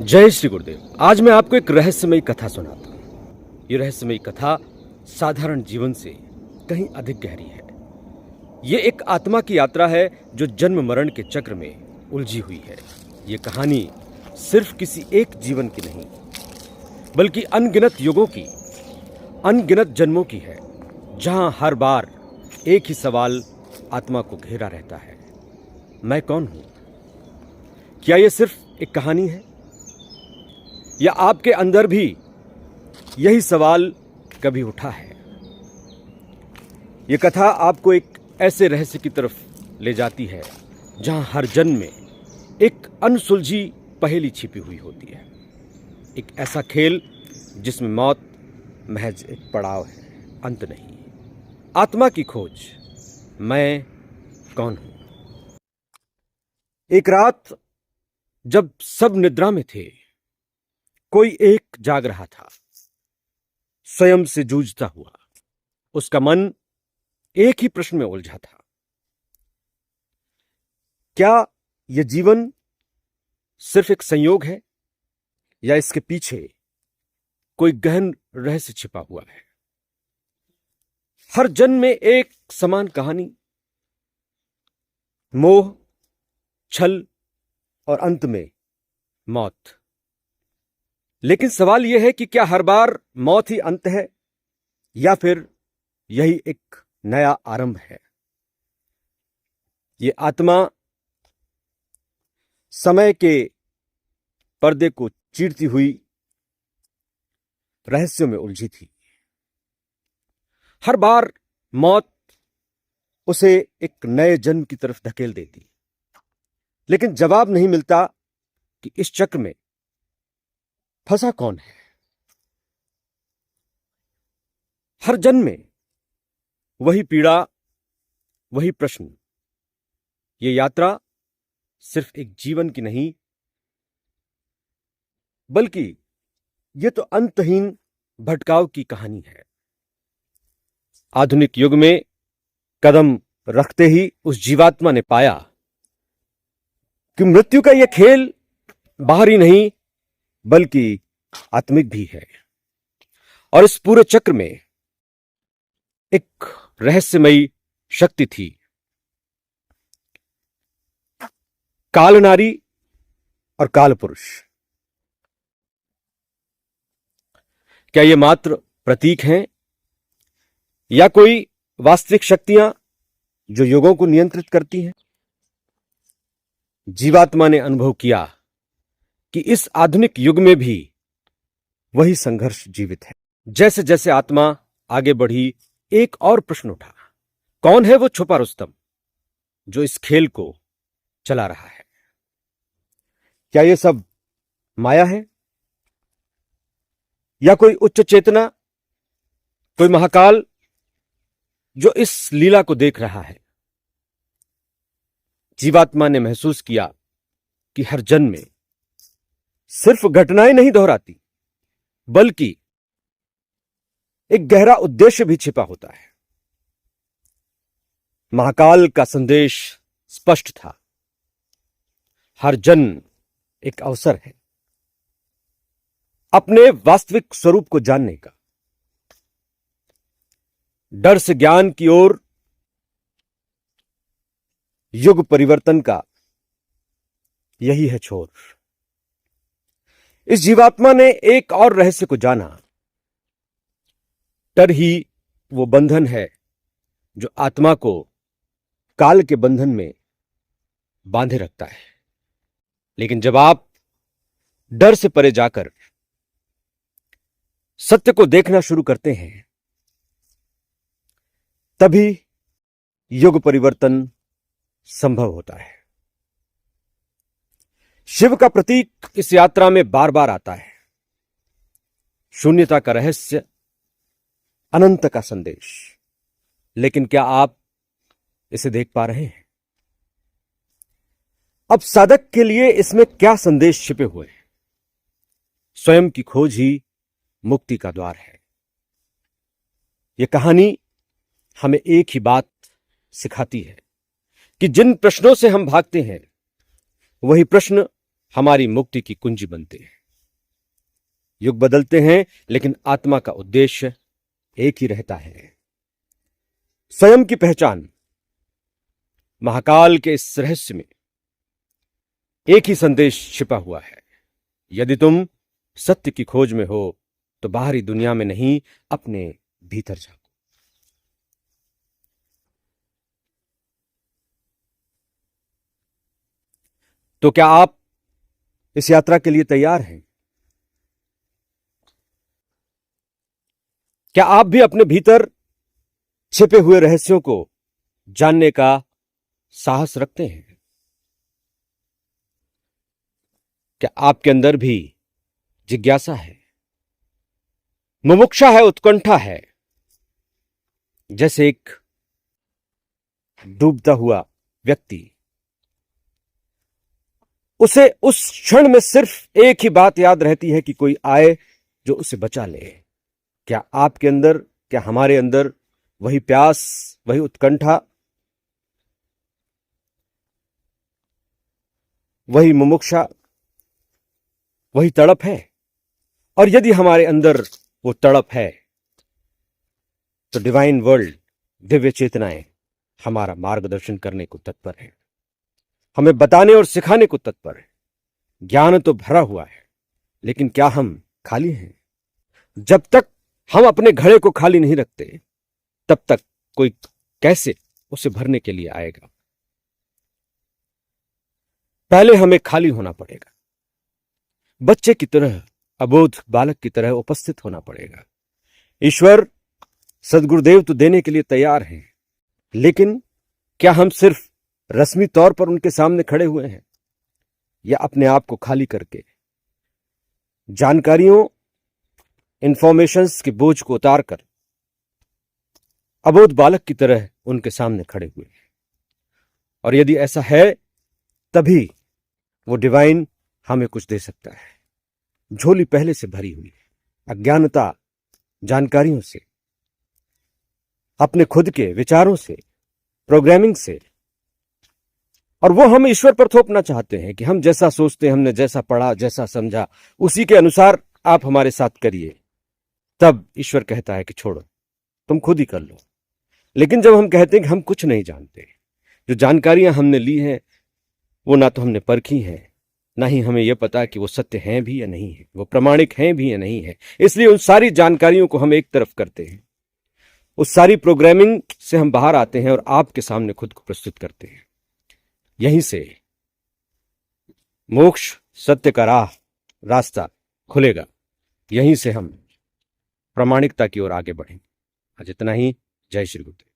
जय श्री गुरुदेव। आज मैं आपको एक रहस्यमयी कथा सुनाता हूँ। ये रहस्यमयी कथा साधारण जीवन से कहीं अधिक गहरी है। ये एक आत्मा की यात्रा है जो जन्म मरण के चक्र में उलझी हुई है। ये कहानी सिर्फ किसी एक जीवन की नहीं, बल्कि अनगिनत युगों की, अनगिनत जन्मों की है, जहां हर बार एक ही सवाल आत्मा को घेरा रहता है, मैं कौन हूं? क्या यह सिर्फ एक कहानी है, या आपके अंदर भी यही सवाल कभी उठा है? यह कथा आपको एक ऐसे रहस्य की तरफ ले जाती है जहां हर जन्म में एक अनसुलझी पहेली छिपी हुई होती है। एक ऐसा खेल जिसमें मौत महज एक पड़ाव है, अंत नहीं। आत्मा की खोज, मैं कौन हूं? एक रात जब सब निद्रा में थे, कोई एक जाग रहा था, स्वयं से जूझता हुआ। उसका मन एक ही प्रश्न में उलझा था, क्या यह जीवन सिर्फ एक संयोग है, या इसके पीछे कोई गहन रहस्य छिपा हुआ है? हर जन्म में एक समान कहानी, मोह, छल और अंत में मौत। लेकिन सवाल यह है कि क्या हर बार मौत ही अंत है, या फिर यही एक नया आरंभ है? ये आत्मा समय के पर्दे को चीरती हुई रहस्यों में उलझी थी। हर बार मौत उसे एक नए जन्म की तरफ धकेल देती, लेकिन जवाब नहीं मिलता कि इस चक्र में फंसा कौन है। हर जन्म में वही पीड़ा, वही प्रश्न। ये यात्रा सिर्फ एक जीवन की नहीं, बल्कि ये तो अंतहीन भटकाव की कहानी है। आधुनिक युग में कदम रखते ही उस जीवात्मा ने पाया कि मृत्यु का यह खेल बाहरी नहीं, बल्कि आत्मिक भी है। और इस पूरे चक्र में एक रहस्यमयी शक्ति थी, काल नारी और काल पुरुष। क्या ये मात्र प्रतीक हैं, या कोई वास्तविक शक्तियां जो युगों को नियंत्रित करती हैं? जीवात्मा ने अनुभव किया कि इस आधुनिक युग में भी वही संघर्ष जीवित है। जैसे जैसे आत्मा आगे बढ़ी, एक और प्रश्न उठा, कौन है वो छुपा रुस्तम जो इस खेल को चला रहा है? क्या ये सब माया है, या कोई उच्च चेतना, कोई महाकाल जो इस लीला को देख रहा है? जीवात्मा ने महसूस किया कि हर जन्म में सिर्फ घटनाएं नहीं दोहराती, बल्कि एक गहरा उद्देश्य भी छिपा होता है। महाकाल का संदेश स्पष्ट था, हर जन्म एक अवसर है अपने वास्तविक स्वरूप को जानने का। डर से ज्ञान की ओर, युग परिवर्तन का यही है छोर। इस जीवात्मा ने एक और रहस्य को जाना, डर ही वो बंधन है जो आत्मा को काल के बंधन में बांधे रखता है। लेकिन जब आप डर से परे जाकर सत्य को देखना शुरू करते हैं, तभी युग परिवर्तन संभव होता है। शिव का प्रतीक इस यात्रा में बार बार आता है, शून्यता का रहस्य, अनंत का संदेश। लेकिन क्या आप इसे देख पा रहे हैं? अब साधक के लिए इसमें क्या संदेश छिपे हुए हैं? स्वयं की खोज ही मुक्ति का द्वार है। यह कहानी हमें एक ही बात सिखाती है कि जिन प्रश्नों से हम भागते हैं, वही प्रश्न हमारी मुक्ति की कुंजी बनते हैं। युग बदलते हैं, लेकिन आत्मा का उद्देश्य एक ही रहता है। स्वयं की पहचान। महाकाल के इस रहस्य में एक ही संदेश छिपा हुआ है। यदि तुम सत्य की खोज में हो तो बाहरी दुनिया में नहीं, अपने भीतर झांको। तो क्या आप इस यात्रा के लिए तैयार हैं? क्या आप भी अपने भीतर छिपे हुए रहस्यों को जानने का साहस रखते हैं? क्या आपके अंदर भी जिज्ञासा है, मुमुक्षा है, उत्कंठा है? जैसे एक डूबता हुआ व्यक्ति, उसे उस क्षण में सिर्फ एक ही बात याद रहती है कि कोई आए जो उसे बचा ले। क्या आपके अंदर, क्या हमारे अंदर वही प्यास, वही उत्कंठा, वही मुमुक्षा, वही तड़प है? और यदि हमारे अंदर वो तड़प है तो डिवाइन वर्ल्ड, दिव्य चेतनाएं हमारा मार्गदर्शन करने को तत्पर है, हमें बताने और सिखाने को तत्पर है। ज्ञान तो भरा हुआ है, लेकिन क्या हम खाली हैं? जब तक हम अपने घड़े को खाली नहीं रखते, तब तक कोई कैसे उसे भरने के लिए आएगा? पहले हमें खाली होना पड़ेगा, बच्चे की तरह, अबोध बालक की तरह उपस्थित होना पड़ेगा। ईश्वर, सदगुरुदेव तो देने के लिए तैयार हैं, लेकिन क्या हम सिर्फ रस्मी तौर पर उनके सामने खड़े हुए हैं, या अपने आप को खाली करके जानकारियों, इंफॉर्मेशंस के बोझ को उतार कर अबोध बालक की तरह उनके सामने खड़े हुए हैं? और यदि ऐसा है, तभी वो डिवाइन हमें कुछ दे सकता है। झोली पहले से भरी हुई है, अज्ञानता, जानकारियों से, अपने खुद के विचारों से, प्रोग्रामिंग से। और वो हम ईश्वर पर थोपना चाहते हैं कि हम जैसा सोचते, हमने जैसा पढ़ा, जैसा समझा, उसी के अनुसार आप हमारे साथ करिए। तब ईश्वर कहता है कि छोड़ो, तुम खुद ही कर लो। लेकिन जब हम कहते हैं कि हम कुछ नहीं जानते, जो जानकारियां हमने ली हैं वो ना तो हमने परखी हैं, ना ही हमें यह पता कि वो सत्य हैं भी या नहीं है, वो प्रमाणिक हैं भी या नहीं है, इसलिए उन सारी जानकारियों को हम एक तरफ करते हैं। उस सारी प्रोग्रामिंग से हम बाहर आते हैं और आपके सामने खुद को प्रस्तुत करते हैं। यहीं से मोक्ष, सत्य का रास्ता खुलेगा। यहीं से हम प्रामाणिकता की ओर आगे बढ़ेंगे। आज इतना ही। जय श्री गुरुदेव।